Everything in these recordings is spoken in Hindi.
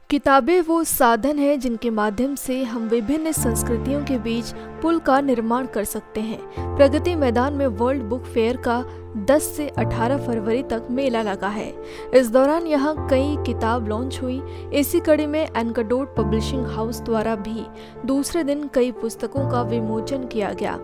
किताबें वो साधन हैं जिनके माध्यम से हम विभिन्न संस्कृतियों के बीच पुल का निर्माण कर सकते हैं। प्रगति मैदान में वर्ल्ड बुक फेयर का 10 से 18 फरवरी तक मेला लगा है। इस दौरान यहाँ कई किताब लॉन्च हुई। इसी कड़ी में एनकडोट पब्लिशिंग हाउस द्वारा भी दूसरे दिन कई पुस्तकों का विमोचन किया गया।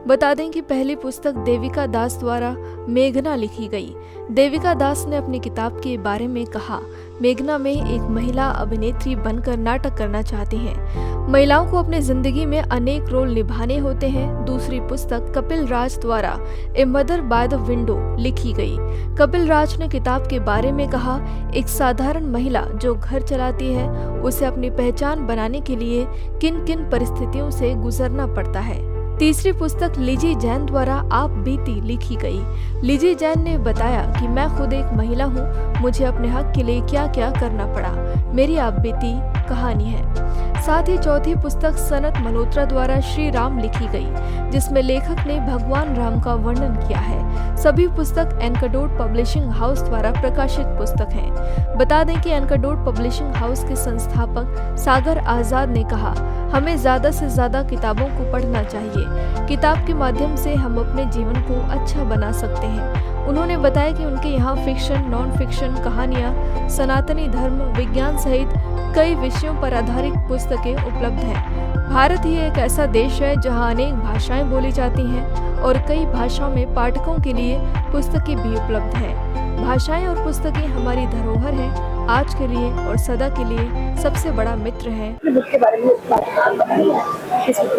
बता दें कि पहली पुस्तक देविका दास द्वारा मेघना लिखी गई। देविका दास ने अपनी किताब के बारे में कहा, मेघना में एक महिला अभिनेत्री बनकर नाटक करना चाहती हैं। महिलाओं को अपनी जिंदगी में अनेक रोल निभाने होते हैं। दूसरी पुस्तक कपिल राज द्वारा a mother by the window लिखी गई। कपिल राज ने किताब के बारे में कहा, एक साधारण महिला जो घर चलाती है, उसे अपनी पहचान बनाने के लिए किन किन परिस्थितियों से गुजरना पड़ता है। तीसरी पुस्तक लिजी जैन द्वारा आप बीती लिखी गई। लिजी जैन ने बताया कि मैं खुद एक महिला हूँ, मुझे अपने हक के लिए क्या क्या करना पड़ा, मेरी आप बीती कहानी है। साथ ही चौथी पुस्तक सनत मल्होत्रा द्वारा श्री राम लिखी गई, जिसमें लेखक ने भगवान राम का वर्णन किया है। सभी पुस्तक एनकडोट पब्लिशिंग हाउस द्वारा प्रकाशित पुस्तक हैं। बता दें कि एनकडोट पब्लिशिंग हाउस के संस्थापक सागर आजाद ने कहा, हमें ज्यादा से ज्यादा किताबों को पढ़ना चाहिए। किताब के माध्यम से हम अपने जीवन को अच्छा बना सकते हैं। उन्होंने बताया कि उनके यहाँ फिक्शन, नॉन फिक्शन, कहानियाँ, सनातनी धर्म, विज्ञान सहित कई विषयों पर आधारित पुस्तकें उपलब्ध हैं। भारत ही एक ऐसा देश है जहाँ अनेक भाषाएं बोली जाती हैं और कई भाषाओं में पाठकों के लिए पुस्तकें भी उपलब्ध हैं। भाषाएं और पुस्तकें हमारी धरोहर हैं, आज के लिए और सदा के लिए सबसे बड़ा मित्र है। बुक के बारे में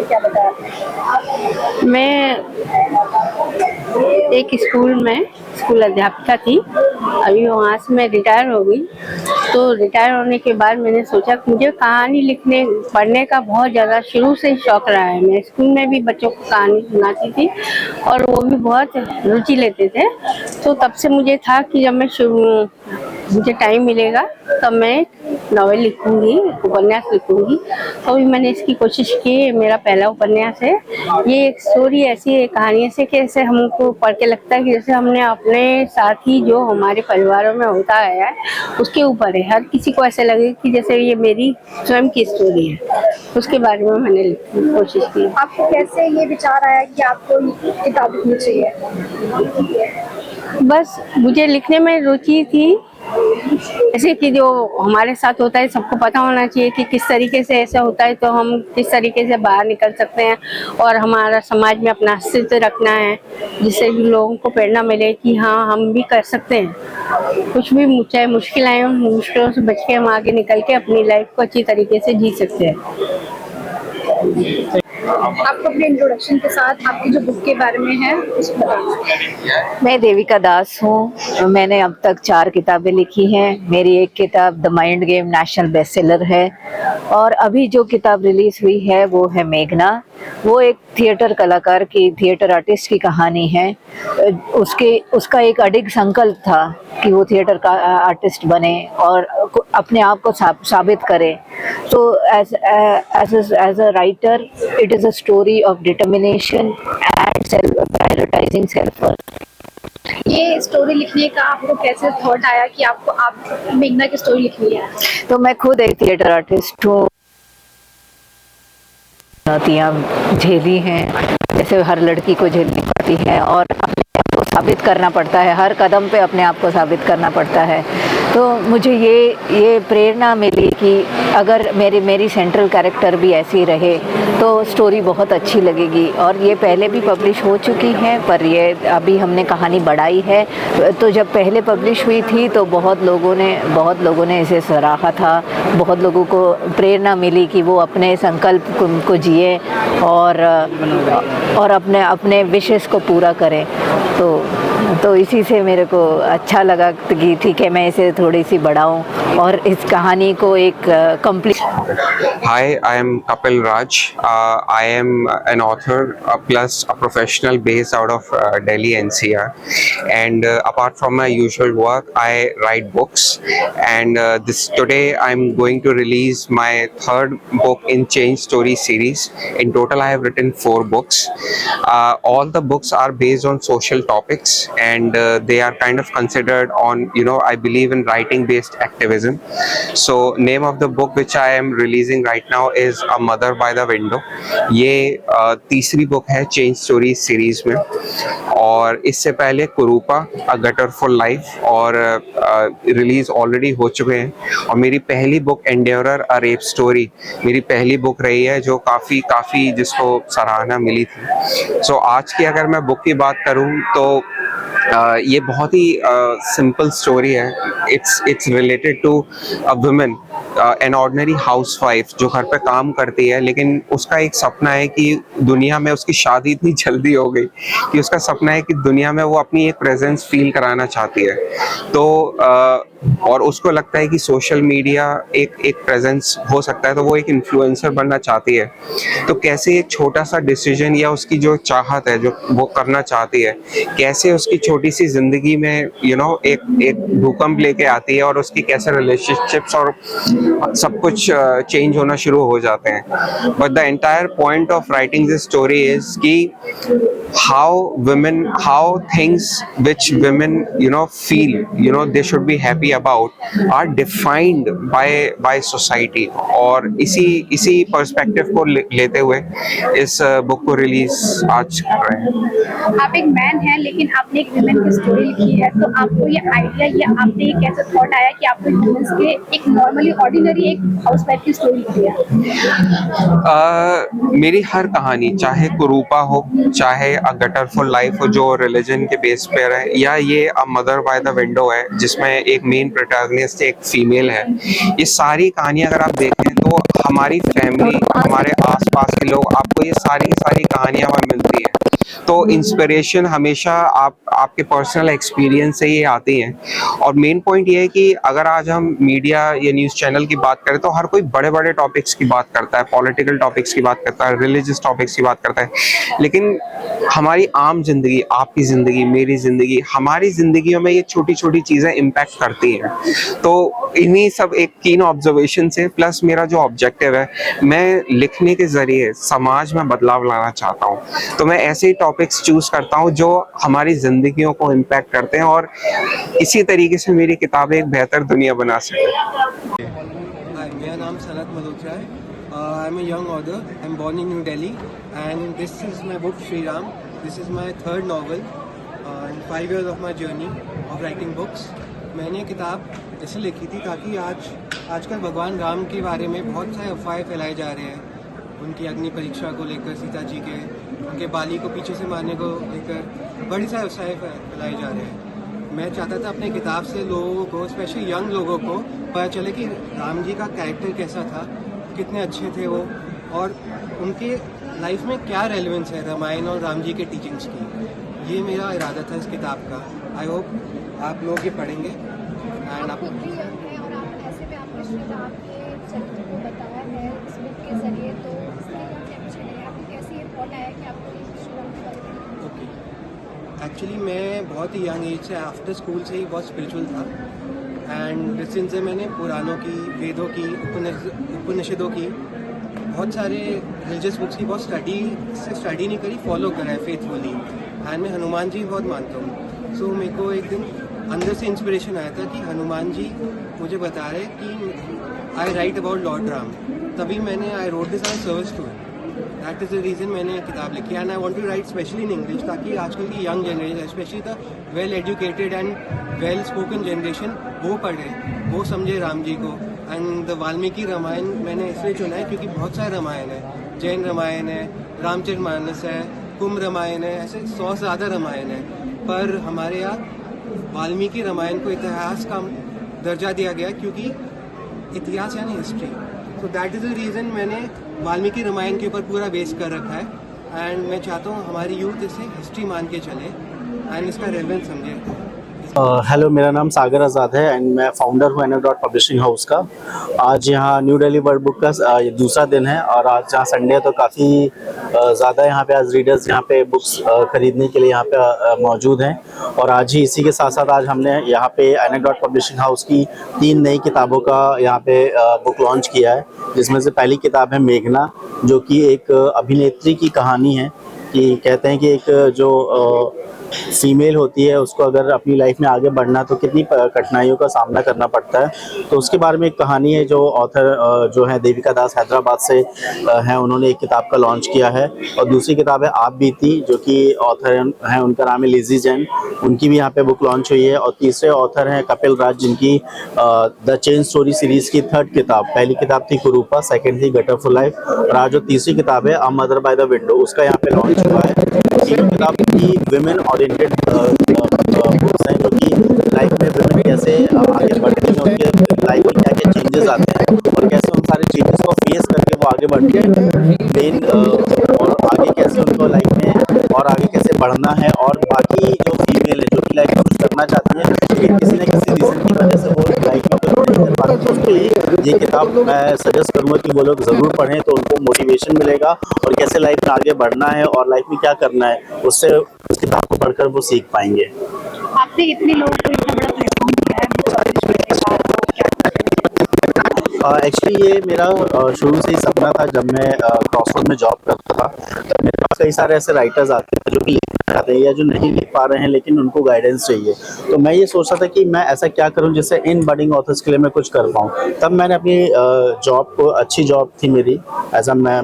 क्या बताया? मैं एक स्कूल अध्यापिका थी। अभी वहाँ से मैं रिटायर हो गई। तो रिटायर होने के बाद मैंने सोचा कि मुझे कहानी लिखने पढ़ने का बहुत ज़्यादा शुरू से ही शौक रहा है। मैं स्कूल में भी बच्चों को कहानी सुनाती थी और वो भी बहुत रुचि लेते थे। तो तब से मुझे था कि जब मुझे टाइम मिलेगा तब मैं नॉवेल लिखूंगी, उपन्यास लिखूंगी। तो भी मैंने इसकी कोशिश की। मेरा पहला उपन्यास है। ये एक स्टोरी ऐसी है, कहानी ऐसे कि ऐसे हमको पढ़ के लगता है कि जैसे हमने अपने साथ ही जो हमारे परिवारों में होता है उसके ऊपर है। हर किसी को ऐसे लगे कि जैसे ये मेरी स्वयं की स्टोरी है। उसके बारे में मैंने लिखने की कोशिश की। आपको कैसे ये विचार आया कि आपको किताब लिखनी चाहिए? बस मुझे लिखने में रुचि थी। ऐसे कि जो हमारे साथ होता है सबको पता होना चाहिए कि किस तरीके से ऐसा होता है तो हम किस तरीके से बाहर निकल सकते हैं और हमारा समाज में अपना अस्तित्व रखना है, जिससे भी लोगों को प्रेरणा मिले कि हाँ हम भी कर सकते हैं। कुछ भी चाहे मुश्किल आए, मुश्किलों से बच के हम आगे निकल के अपनी लाइफ को अच्छी तरीके से जी सकते हैं। आपको अपने इंट्रोडक्शन के साथ आपकी जो बुक के बारे में है उस बताइए। मैं देविका दास हूँ। मैंने अब तक 4 किताबें लिखी हैं। मेरी एक किताब the mind game national bestseller है और अभी जो किताब रिलीज हुई है वो है मेघना। वो एक थिएटर कलाकार की, थिएटर आर्टिस्ट की कहानी है। उसका एक अडिग संकल्प था कि वो थिएटर का आर्टिस्ट बने और अपने आप को साबित करे। तो as a writer it is a story of determination and prioritising self worth. ये स्टोरी लिखने का आपको कैसे थॉट आया कि आप मेघना की स्टोरी लिखनी है? तो मैं खुद एक थिएटर आर्टिस्ट हूँ। चुनौतियाँ झेली हैं, जैसे हर लड़की को झेलनी पड़ती है और अपने आप को साबित करना पड़ता है। हर कदम पे अपने आप को साबित करना पड़ता है। तो मुझे ये प्रेरणा मिली कि अगर मेरी सेंट्रल कैरेक्टर भी ऐसी रहे तो स्टोरी बहुत अच्छी लगेगी। और ये पहले भी पब्लिश हो चुकी है, पर ये अभी हमने कहानी बढ़ाई है। तो जब पहले पब्लिश हुई थी तो बहुत लोगों ने इसे सराहा था। बहुत लोगों को प्रेरणा मिली कि वो अपने संकल्प को जिए और अपने विशेष को पूरा करें। तो इसी से मेरे को अच्छा लगा कि ठीक है, मैं इसे थोड़ी सी बढ़ाऊं और इस कहानी को एक complete. Hi, I am Kapil Raj. I am an author plus a professional based out of Delhi NCR. And apart from my usual work, I write books. And today I'm going to release my 3rd book in Change Story series. In total, I have written 4 books. All the books are based on social topics, and they are kind of considered on, I believe in writing based activism. prison. So name of the book which I am releasing right now is A Mother by the Window. ये तीसरी बुक है चेंज स्टोरी सीरीज में, और इससे पहले कुरूपा अ गटर फॉर लाइफ और रिलीज ऑलरेडी हो चुके हैं। और मेरी पहली बुक एंडेवरर अ रेप स्टोरी मेरी पहली बुक रही है जो काफ़ी जिसको सराहना मिली थी। सो आज की अगर मैं बुक की बात करूं तो ये बहुत ही सिंपल स्टोरी है। It's related to a woman, an ordinary housewife जो घर पे काम करती है, लेकिन उसका एक सपना है कि दुनिया में उसकी शादी इतनी जल्दी हो गई कि उसका सपना है कि दुनिया में वो अपनी एक प्रेजेंस फील कराना चाहती है। तो और उसको लगता है कि सोशल मीडिया एक प्रेजेंस हो सकता है, तो वो एक इन्फ्लुएंसर बनना चाहती है। तो कैसे एक छोटा सा डिसीजन या उसकी जो चाहत है जो वो करना चाहती है, कैसे उसकी छोटी सी जिंदगी में एक भूकंप लेके आती है और उसकी कैसे रिलेशनशिप्स और सब कुछ चेंज होना शुरू हो जाते हैं। But the entire point of writing this story is कि how things which women feel they should be happy about are defined by society। और इसी पर्सपेक्टिव को लेते हुए इस बुक को रिलीज आज कर रहे हैं। आप एक मैन हैं लेकिन आपने एक विमेन की स्टोरी लिखी है, तो आपको ये आइडिया या आपने ये कैसे थॉट आया कि आपको वुमेन्स के एक नॉर्मली ऑर्डिनरी एक हाउसवाइफ की स्टोरी लिखी है? मेरी हर कहानी, चाहे कुरूपा हो, चाहे अ गटर फॉर लाइफ हो जो रिलीजन के बेस पर है, या ये a mother by the window है जिसमें एक मेन प्रोटैगनिस्ट एक फीमेल है, ये सारी कहानियां अगर आप देखें तो हमारी फैमिली, हमारे आसपास के लोग, आपको ये सारी कहानियां वहाँ मिलती हैं। तो इंस्पिरेशन हमेशा आपके पर्सनल एक्सपीरियंस से ही आती हैं। और मेन पॉइंट ये है कि अगर आज हम मीडिया या न्यूज़ चैनल की बात करें तो हर कोई बड़े बड़े टॉपिक्स की बात करता है, पॉलिटिकल टॉपिक्स की बात करता है, रिलीजियस टॉपिक्स की बात करता है, लेकिन हमारी आम जिंदगी, आपकी ज़िंदगी, मेरी ज़िंदगी, हमारी ज़िंदगियों में ये छोटी छोटी चीज़ें इम्पैक्ट करती हैं। तो इन्हीं सब एक कीन ऑब्जर्वेशन से, प्लस मेरा जो ऑब्जेक्टिव है, मैं लिखने के ज़रिए समाज में बदलाव लाना चाहता हूँ। तो मैं ऐसे ही टॉपिक्स चूज करता हूँ जो हमारी ज़िंदगियों को इम्पैक्ट करते हैं और इसी तरीके से मेरी किताबें एक बेहतर दुनिया बना सकें। Hi, मेरा नाम सनत मल्होत्रा है। I am a young author. I am born in New Delhi and this is my book Shri Ram. This is my third novel in 5 years of my journey of writing books. मैंने किताब ऐसे लिखी थी ताकि आजकल भगवान राम के बारे में बहुत सारे अफवाहें फैलाए जा रहे हैं, उनकी अग्नि परीक्षा को लेकर, सीता जी के, उनके बाली को पीछे से मारने को लेकर बड़ी सारे अफवाहें फैलाए जा रहे हैं। मैं चाहता था अपने किताब से लोगों को, स्पेशली यंग लोगों को, पता चले कि राम जी का कैरेक्टर कैसा था, कितने अच्छे थे वो, और उनके लाइफ में क्या रेलेवेंस है रामायण और राम जी के टीचिंग्स की। ये मेरा इरादा था इस किताब का। आई होप आप लोग ये पढ़ेंगे एंड आप ऐसे में आपने श्री राम के चरित्र को बताया है इस बुक के जरिए, तो इसलिए कैप्शन है, आपको कैसे ये थॉट आया कि आपको श्री राम के बारे में? ओके, एक्चुअली मैं बहुत ही यंग एज से, आफ्टर स्कूल से ही बहुत स्पिरिचुअल था एंड सिंस मैंने पुराणों की, वेदों की, उपनिषदों की, बहुत सारे रिलीजियस बुक्स की बहुत स्टडी नहीं करी, फॉलो करा है फेथफुली। एंड मैं हनुमान जी बहुत मानता हूँ। सो मेरे को एक दिन अंदर से इंस्पिरेशन आया था कि हनुमान जी मुझे बता रहे कि I write about lord Ram. तभी मैंने I wrote this as service to it. That is the reason मैंने किताब लिखी and I want to write specially in English, ताकि आजकल की young generation, specially the well educated and well spoken generation, वो पढ़े, वो समझे राम जी को। एंड द वाल्मीकि रामायण मैंने इसलिए चुना है क्योंकि बहुत सारे रामायण है, जैन रामायण है, रामचरितमानस है, कुंभ रामायण है, ऐसे 100 से ज़्यादा रामायण है, पर हमारे यहाँ वाल्मीकि रामायण को इतिहास का दर्जा दिया गया क्योंकि इतिहास यानी हिस्ट्री। तो दैट इज़ द रीज़न मैंने वाल्मीकि रामायण के ऊपर पूरा बेस कर रखा है एंड मैं चाहता हूँ हमारी यूथ इसे हिस्ट्री मान के चले एंड इसका रेलेवेंस समझे। हेलो, मेरा नाम सागर आज़ाद है एंड मैं फाउंडर हूँ एनेक्डोट पब्लिशिंग हाउस का। आज यहाँ न्यू दिल्ली वर्ल्ड बुक का ये दूसरा दिन है और आज यहाँ संडे है तो काफ़ी ज़्यादा यहाँ पे आज रीडर्स यहाँ पे बुक्स खरीदने के लिए यहाँ पे मौजूद हैं। और आज ही इसी के साथ साथ आज हमने यहाँ पे एनेक्डोट पब्लिशिंग हाउस की 3 नई किताबों का यहाँ पे बुक लॉन्च किया है, जिसमें से पहली किताब है मेघना, जो कि एक अभिनेत्री की कहानी है। कि कहते हैं कि एक जो फीमेल होती है उसको अगर अपनी लाइफ में आगे बढ़ना तो कितनी कठिनाइयों का सामना करना पड़ता है। तो उसके बारे में एक कहानी है जो ऑथर जो है देविका दास हैदराबाद से हैं, उन्होंने एक किताब का लॉन्च किया है। और दूसरी किताब है आप बीती, जो कि ऑथर हैं उनका नाम है लिजी जैन, उनकी भी यहाँ पे बुक लॉन्च हुई है। और तीसरे ऑथर हैं कपिल राज, जिनकी द चेन स्टोरी सीरीज की 3rd किताब, पहली किताब थी कुरूपा, सेकंड थी गटर फॉर लाइफ, और आज जो तीसरी किताब है a mother by the window, उसका यहाँ पे लॉन्च हुआ है। तीनों किताब की विमेन ओरिएंटेड बुक्स हैं, जो कि लाइफ में विमेन कैसे आगे बढ़ती हैं, उनके लाइफ में क्या क्या चेंजेस आते हैं और कैसे उन सारे चेंजेस को फेस करके वो आगे बढ़ती हैं मेन, और आगे कैसे उनको लाइफ में और आगे कैसे बढ़ना है। और बाकी जो फीमेल है जो कि लाइफ में कुछ करना चाहती है लेकिन किसी न किसी रीज़न की वजह से वो लाइफ में कुछ नहीं कर पाती, तो उसके लिए ये किताब मैं सजेस्ट करूँगा कि वो लोग ज़रूर पढ़ें, तो उनको मोटिवेशन मिलेगा और कैसे लाइफ में आगे बढ़ना है और लाइफ में क्या करना है, उससे उस किताब को पढ़कर वो सीख पाएंगे। आपने इतने लोगों को इतना बड़ा प्लेटफॉर्म दिया है बुक पब्लिश करने का, तो क्या एक्चुअली ये मेरा शुरू से ही सपना था। जब मैं क्रॉसरोड में जॉब करता था तो मेरे पास कई सारे ऐसे राइटर्स आते हैं जो कि लिखना चाहते हैं या जो नहीं लिख पा रहे हैं लेकिन उनको गाइडेंस चाहिए। तो मैं ये सोचता था कि मैं ऐसा क्या करूं जिससे इन बडिंग ऑथर्स के लिए मैं कुछ कर पाऊं। तब मैंने अपनी जॉब को, अच्छी जॉब थी मेरी, ऐसा मैं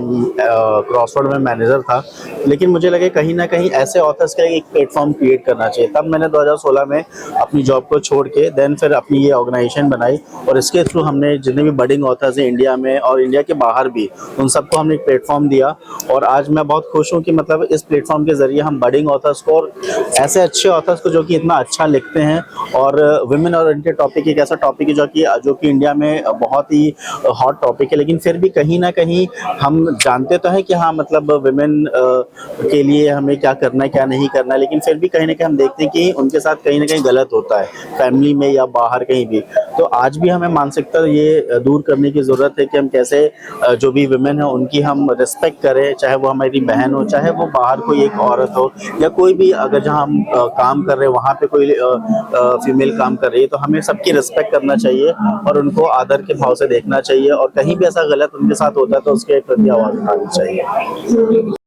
क्रॉसरोड में मैनेजर था, लेकिन मुझे लगे कहीं ना कहीं ऐसे ऑथर्स के लिए एक प्लेटफॉर्म क्रिएट करना चाहिए। तब मैंने 2016 में अपनी जॉब को छोड़ के देन फिर अपनी ये ऑर्गेनाइजेशन बनाई और इसके थ्रू हमने जितने भी बडिंग ऑथर्स हैं इंडिया में और इंडिया के बाहर भी, उन सबको हमने एक प्लेटफॉर्म दिया। और आज मैं बहुत खुश हूँ कि मतलब इस प्लेटफॉर्म के जरिए हम बडिंग ऑथर्स को और ऐसे अच्छे ऑथर्स को जो कि इतना अच्छा लिखते हैं, और वुमेन ओरिएंटेड टॉपिक एक ऐसा टॉपिक है जो कि इंडिया में बहुत ही हॉट टॉपिक है, लेकिन फिर भी कहीं ना कहीं हम जानते तो हैं कि हाँ मतलब वुमेन के लिए हमें क्या करना है क्या नहीं करना है, लेकिन फिर भी कहीं ना कहीं हम देखते हैं कि उनके साथ कहीं ना कहीं गलत होता है, फैमिली में या बाहर कहीं भी। तो आज भी हमें मानसिकता ये दूर करने की ज़रूरत है कि हम कैसे जो भी वुमेन है उनकी हम रिस्पेक्ट करें, चाहे वो हमारी बहन हो, चाहे वो बाहर कोई एक औरत हो, या कोई भी अगर जहाँ हम काम कर रहे हैं वहाँ पे कोई फीमेल काम कर रही है, तो हमें सबकी रिस्पेक्ट करना चाहिए और उनको आदर के भाव से देखना चाहिए। और कहीं भी ऐसा गलत उनके साथ होता है तो उसके प्रति आवाज़ उठानी चाहिए।